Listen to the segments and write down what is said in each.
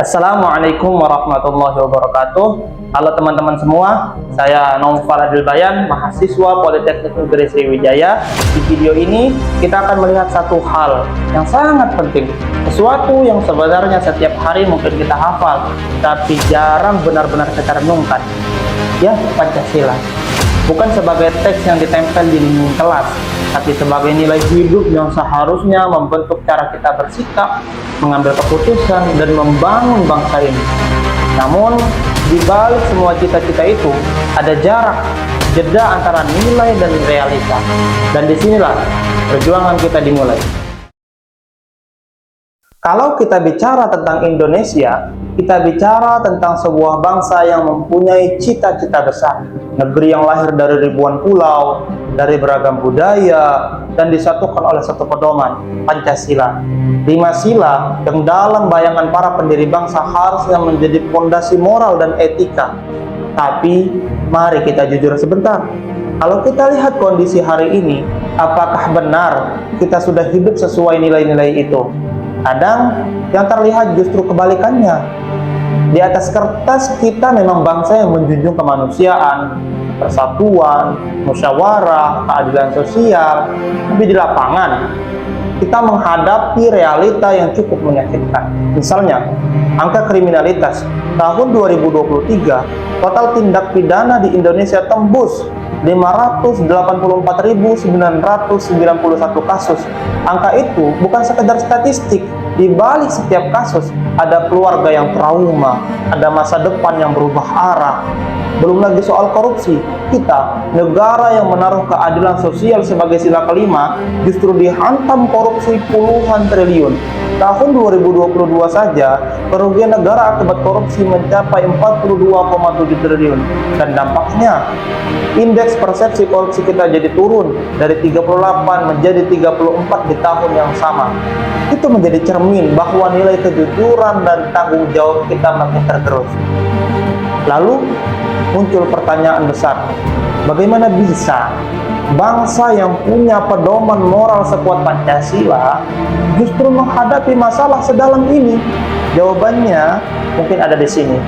Assalamualaikum warahmatullahi wabarakatuh. Halo teman-teman semua, saya Naufal Adil Bayan, mahasiswa Politeknik Negeri Sriwijaya. Di video ini kita akan melihat satu hal yang sangat penting, sesuatu yang sebenarnya setiap hari mungkin kita hafal, tapi jarang benar-benar kita renungkan. Ya, Pancasila. Bukan sebagai teks yang ditempel di dinding kelas, tapi sebagai nilai hidup yang seharusnya membentuk cara kita bersikap, mengambil keputusan, dan membangun bangsa ini. Namun, di balik semua cita-cita itu, ada jarak, jeda antara nilai dan realita. Dan disinilah perjuangan kita dimulai. Kalau kita bicara tentang Indonesia, kita bicara tentang sebuah bangsa yang mempunyai cita-cita besar. Negeri yang lahir dari ribuan pulau, dari beragam budaya, dan disatukan oleh satu pedoman, Pancasila. 5 sila yang dalam bayangan para pendiri bangsa harusnya menjadi fondasi moral dan etika. Tapi, mari kita jujur sebentar. Kalau kita lihat kondisi hari ini, apakah benar kita sudah hidup sesuai nilai-nilai itu? Kadang yang terlihat justru kebalikannya. Di atas kertas kita memang bangsa yang menjunjung kemanusiaan, persatuan, musyawarah, keadilan sosial. Tapi di lapangan kita menghadapi realita yang cukup menyakitkan. Misalnya, angka kriminalitas tahun 2023, total tindak pidana di Indonesia tembus 584.991 kasus. Angka itu bukan sekedar statistik. Di balik setiap kasus ada keluarga yang trauma, ada masa depan yang berubah arah. Belum lagi soal korupsi. Kita, negara yang menaruh keadilan sosial sebagai sila kelima, justru dihantam korupsi puluhan triliun. Tahun 2022 saja, kerugian negara akibat korupsi mencapai 42,7 triliun. Dan dampaknya, indeks persepsi korupsi kita jadi turun dari 38 menjadi 34 di tahun yang sama. Itu menjadi cermin bahwa nilai kejujuran dan tanggung jawab kita makin tergerus. Lalu, muncul pertanyaan besar, bagaimana bisa bangsa yang punya pedoman moral sekuat Pancasila justru menghadapi masalah sedalam ini? Jawabannya mungkin ada di sini.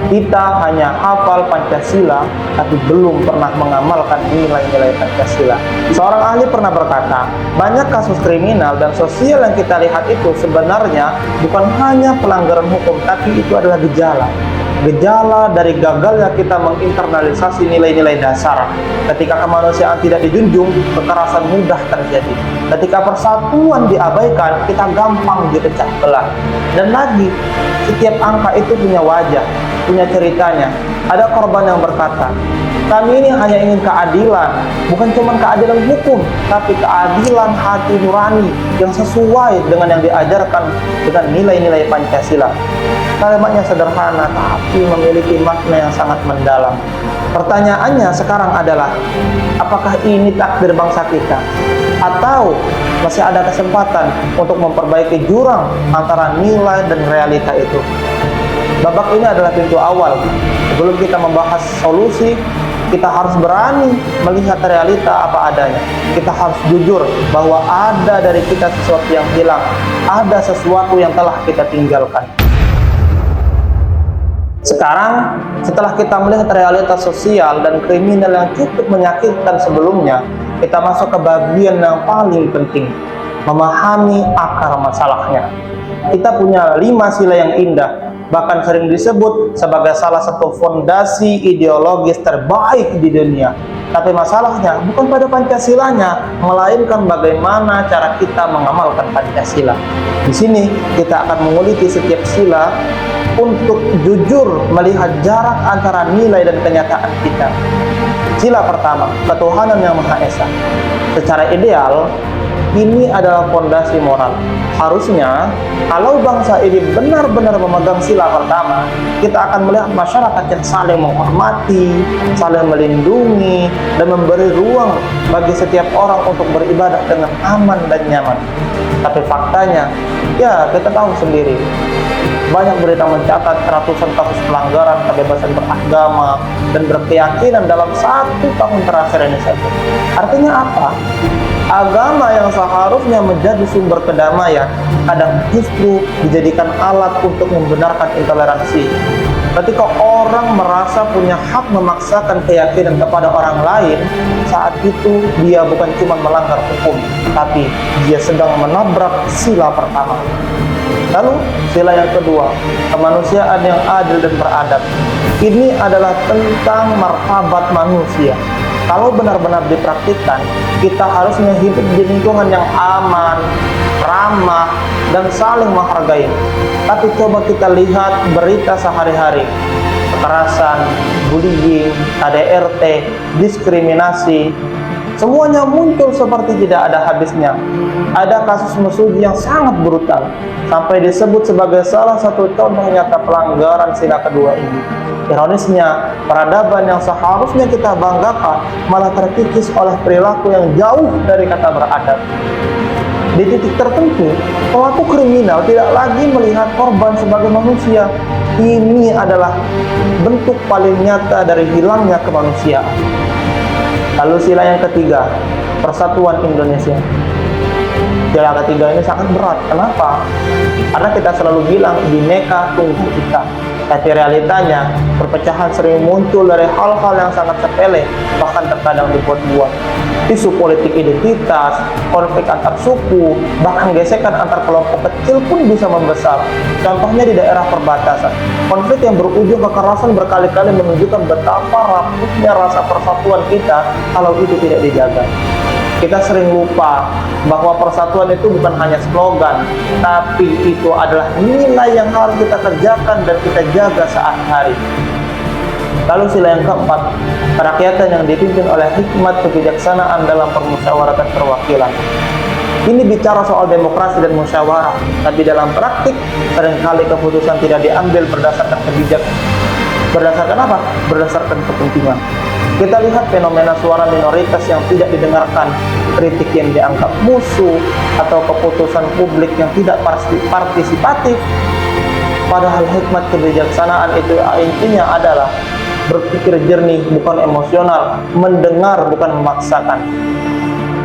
Kita hanya hafal Pancasila, tapi belum pernah mengamalkan nilai-nilai Pancasila. Seorang ahli pernah berkata, banyak kasus kriminal dan sosial yang kita lihat itu sebenarnya bukan hanya pelanggaran hukum, tapi itu adalah gejala. Gejala dari gagalnya kita menginternalisasi nilai-nilai dasar. Ketika kemanusiaan tidak dijunjung, kekerasan mudah terjadi. Ketika persatuan diabaikan, kita gampang dipecah belah. Dan lagi, setiap angka itu punya wajah, punya ceritanya. Ada korban yang berkata, kami ini hanya ingin keadilan, bukan cuma keadilan hukum, tapi keadilan hati nurani yang sesuai dengan yang diajarkan dengan nilai-nilai Pancasila. Kalimatnya sederhana, tapi memiliki makna yang sangat mendalam. Pertanyaannya sekarang adalah, apakah ini takdir bangsa kita? Atau masih ada kesempatan untuk memperbaiki jurang antara nilai dan realita itu? Babak ini adalah pintu awal. Sebelum kita membahas solusi, kita harus berani melihat realita apa adanya. Kita harus jujur bahwa ada dari kita sesuatu yang hilang, ada sesuatu yang telah kita tinggalkan. Sekarang, setelah kita melihat realitas sosial dan kriminal yang cukup menyakitkan sebelumnya, kita masuk ke bagian yang paling penting, memahami akar masalahnya. Kita punya 5 sila yang indah, bahkan sering disebut sebagai salah satu fondasi ideologis terbaik di dunia. Tapi masalahnya bukan pada Pancasilanya, melainkan bagaimana cara kita mengamalkan Pancasila. Di sini kita akan menguliti setiap sila untuk jujur melihat jarak antara nilai dan kenyataan kita. Sila pertama, ketuhanan yang Maha Esa. Secara ideal, ini adalah fondasi moral. Harusnya, kalau bangsa ini benar-benar memegang sila pertama, kita akan melihat masyarakat yang saling menghormati, saling melindungi, dan memberi ruang bagi setiap orang untuk beribadah dengan aman dan nyaman. Tapi faktanya, ya kita tahu sendiri, banyak berita mencatat ratusan kasus pelanggaran kebebasan beragama dan berkeyakinan dalam 1 tahun terakhir ini saja. Artinya apa? Agama yang seharusnya menjadi sumber kedamaian kadang justru dijadikan alat untuk membenarkan intoleransi. Ketika orang merasa punya hak memaksakan keyakinan kepada orang lain, saat itu dia bukan cuma melanggar hukum, tapi dia sedang menabrak sila pertama. Lalu sila yang kedua, kemanusiaan yang adil dan beradab. Ini adalah tentang martabat manusia. Kalau benar-benar dipraktikkan, kita harusnya hidup di lingkungan yang aman, ramah, dan saling menghargai. Tapi coba kita lihat berita sehari-hari. Kekerasan, bullying, KDRT, diskriminasi, semuanya muncul seperti tidak ada habisnya. Ada kasus mesuji yang sangat brutal, sampai disebut sebagai salah satu contoh nyata pelanggaran sila kedua ini. Ironisnya, peradaban yang seharusnya kita banggakan malah terkikis oleh perilaku yang jauh dari kata beradab. Di titik tertentu, pelaku kriminal tidak lagi melihat korban sebagai manusia. Ini adalah bentuk paling nyata dari hilangnya kemanusiaan. Lalu sila yang ketiga, persatuan Indonesia. Sila ketiga ini sangat berat. Kenapa? Karena kita selalu bilang Bhinneka Tunggal Ika. Tapi realitanya, perpecahan sering muncul dari hal-hal yang sangat sepele, bahkan terkadang dibuat-buat. Isu politik identitas, konflik antar suku, bahkan gesekan antar kelompok kecil pun bisa membesar. Contohnya di daerah perbatasan. Konflik yang berujung kekerasan berkali-kali menunjukkan betapa rapuhnya rasa persatuan kita kalau itu tidak dijaga. Kita sering lupa bahwa persatuan itu bukan hanya slogan, tapi itu adalah nilai yang harus kita kerjakan dan kita jaga sehari-hari. Lalu sila yang keempat, kerakyatan yang dipimpin oleh hikmat kebijaksanaan dalam permusyawaratan perwakilan. Ini bicara soal demokrasi dan musyawarah, tapi dalam praktik seringkali keputusan tidak diambil berdasarkan kebijakan. Berdasarkan apa? Berdasarkan kepentingan. Kita lihat fenomena suara minoritas yang tidak didengarkan, kritik yang dianggap musuh, atau keputusan publik yang tidak partisipatif. Padahal hikmat kebijaksanaan itu intinya adalah berpikir jernih bukan emosional, mendengar bukan memaksakan.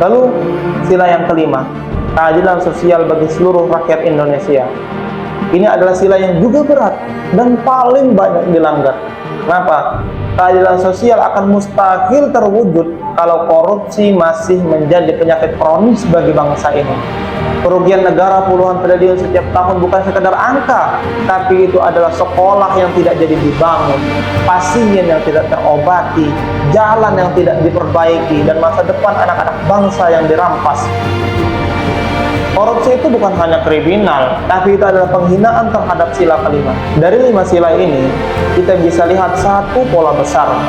Lalu sila yang kelima, keadilan sosial bagi seluruh rakyat Indonesia. Ini adalah sila yang juga berat dan paling banyak dilanggar. Kenapa? Keadilan sosial akan mustahil terwujud kalau korupsi masih menjadi penyakit kronis bagi bangsa ini. Kerugian negara puluhan triliun setiap tahun bukan sekedar angka, tapi itu adalah sekolah yang tidak jadi dibangun, pasien yang tidak terobati, jalan yang tidak diperbaiki, dan masa depan anak-anak bangsa yang dirampas. Korupsi itu bukan hanya kriminal, tapi itu adalah penghinaan terhadap sila kelima. Dari 5 sila ini, kita bisa lihat satu pola besar.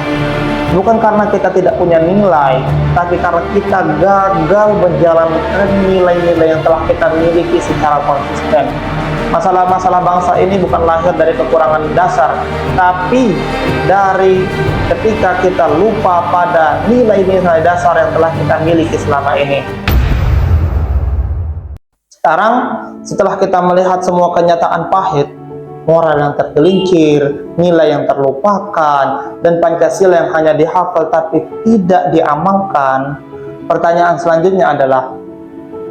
Bukan karena kita tidak punya nilai, tapi karena kita gagal menjalankan nilai-nilai yang telah kita miliki secara konsisten. Masalah-masalah bangsa ini bukan lahir dari kekurangan dasar, tapi dari ketika kita lupa pada nilai-nilai dasar yang telah kita miliki selama ini. Sekarang, setelah kita melihat semua kenyataan pahit, moral yang tergelincir, nilai yang terlupakan, dan Pancasila yang hanya dihafal tapi tidak diamalkan, pertanyaan selanjutnya adalah,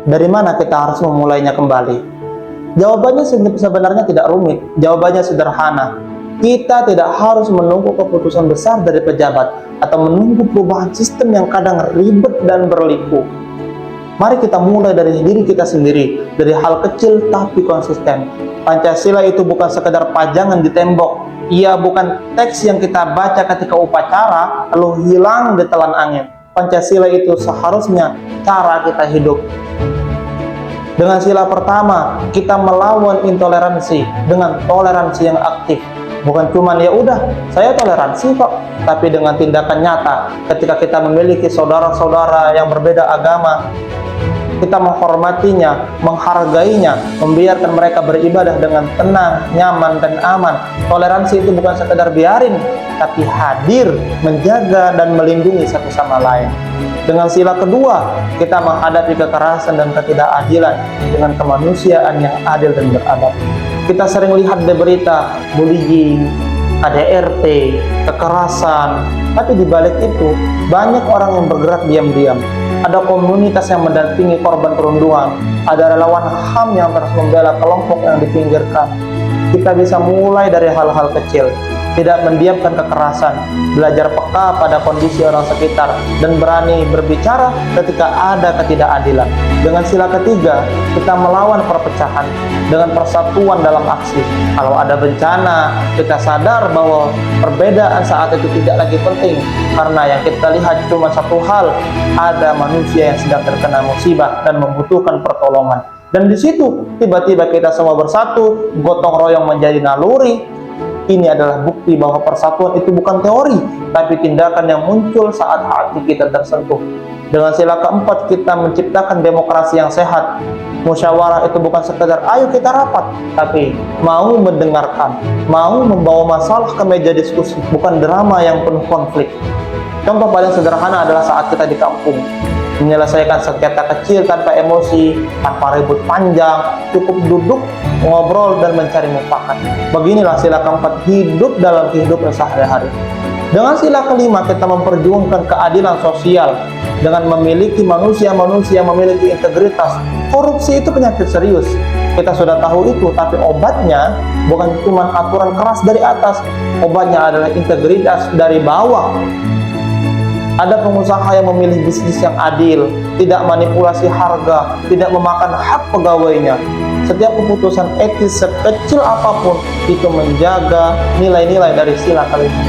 dari mana kita harus memulainya kembali? Jawabannya sebenarnya tidak rumit, jawabannya sederhana. Kita tidak harus menunggu keputusan besar dari pejabat atau menunggu perubahan sistem yang kadang ribet dan berliku. Mari kita mulai dari diri kita sendiri, dari hal kecil tapi konsisten. Pancasila itu bukan sekedar pajangan di tembok. Ia bukan teks yang kita baca ketika upacara lalu hilang di telan angin. Pancasila itu seharusnya cara kita hidup. Dengan sila pertama, kita melawan intoleransi dengan toleransi yang aktif. Bukan cuma ya udah, saya toleransi kok, tapi dengan tindakan nyata. Ketika kita memiliki saudara-saudara yang berbeda agama, kita menghormatinya, menghargainya, membiarkan mereka beribadah dengan tenang, nyaman, dan aman. Toleransi itu bukan sekedar biarin, tapi hadir, menjaga, dan melindungi satu sama lain. Dengan sila kedua, kita menghadapi kekerasan dan ketidakadilan dengan kemanusiaan yang adil dan beradab. Kita sering lihat di berita bullying, KDRT, kekerasan, tapi di balik itu banyak orang yang bergerak diam-diam. ada komunitas yang mendampingi korban perundungan, ada relawan HAM yang terus membela kelompok yang dipinggirkan. Kita bisa mulai dari hal-hal kecil, tidak mendiamkan kekerasan, belajar peka pada kondisi orang sekitar, dan berani berbicara ketika ada ketidakadilan. Dengan sila ketiga, kita melawan perpecahan dengan persatuan dalam aksi. Kalau ada bencana, kita sadar bahwa perbedaan saat itu tidak lagi penting, karena yang kita lihat cuma satu hal, ada manusia yang sedang terkena musibah dan membutuhkan pertolongan. Dan di situ tiba-tiba kita semua bersatu, gotong royong menjadi naluri. Ini adalah bukti bahwa persatuan itu bukan teori, tapi tindakan yang muncul saat hati kita tersentuh. Dengan sila keempat, kita menciptakan demokrasi yang sehat. Musyawarah itu bukan sekedar ayo kita rapat, tapi mau mendengarkan, mau membawa masalah ke meja diskusi, bukan drama yang penuh konflik. Contoh paling sederhana adalah saat kita di kampung, menyelesaikan sengketa kecil tanpa emosi, tanpa ribut panjang, cukup duduk, ngobrol, dan mencari mufakat. Beginilah sila keempat hidup dalam kehidupan sehari-hari. Dengan sila kelima, kita memperjuangkan keadilan sosial dengan memiliki manusia-manusia yang memiliki integritas. Korupsi itu penyakit serius. Kita sudah tahu itu, tapi obatnya bukan cuma aturan keras dari atas. Obatnya adalah integritas dari bawah. Ada pengusaha yang memilih bisnis yang adil, tidak manipulasi harga, tidak memakan hak pegawainya. Setiap keputusan etis sekecil apapun itu menjaga nilai-nilai dari sila kelima.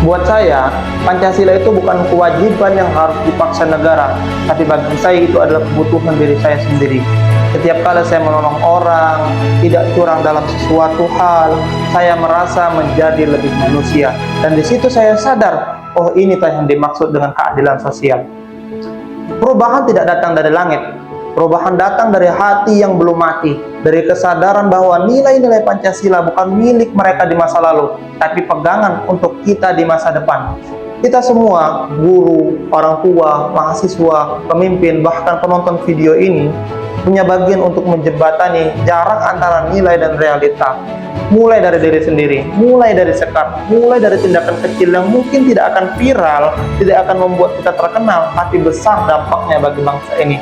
Buat saya, Pancasila itu bukan kewajiban yang harus dipaksa negara, tapi bagi saya itu adalah kebutuhan diri saya sendiri. Setiap kali saya menolong orang, tidak curang dalam sesuatu hal, saya merasa menjadi lebih manusia. Dan di situ saya sadar, oh ini yang dimaksud dengan keadilan sosial. Perubahan tidak datang dari langit. Perubahan datang dari hati yang belum mati, dari kesadaran bahwa nilai-nilai Pancasila bukan milik mereka di masa lalu, tapi pegangan untuk kita di masa depan. Kita semua, guru, orang tua, mahasiswa, pemimpin, bahkan penonton video ini, punya bagian untuk menjembatani jarak antara nilai dan realita. Mulai dari diri sendiri, mulai dari sekarang, mulai dari tindakan kecil yang mungkin tidak akan viral, tidak akan membuat kita terkenal, tapi besar dampaknya bagi bangsa ini.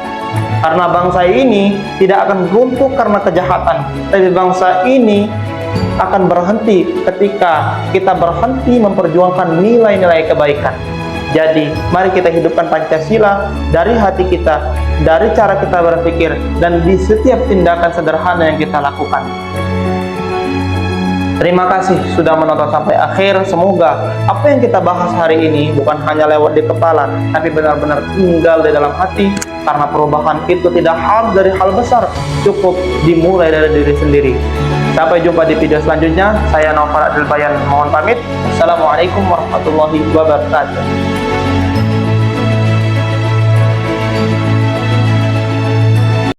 Karena bangsa ini tidak akan runtuh karena kejahatan, tapi bangsa ini akan berhenti ketika kita berhenti memperjuangkan nilai-nilai kebaikan. Jadi, mari kita hidupkan Pancasila dari hati kita, dari cara kita berpikir, dan di setiap tindakan sederhana yang kita lakukan. Terima kasih sudah menonton sampai akhir. Semoga apa yang kita bahas hari ini bukan hanya lewat di kepala, tapi benar-benar tinggal di dalam hati. Karena perubahan itu tidak harus dari hal besar, cukup dimulai dari diri sendiri. Sampai jumpa di video selanjutnya. Saya Naufal Adil Bayan, mohon pamit. Assalamualaikum warahmatullahi wabarakatuh.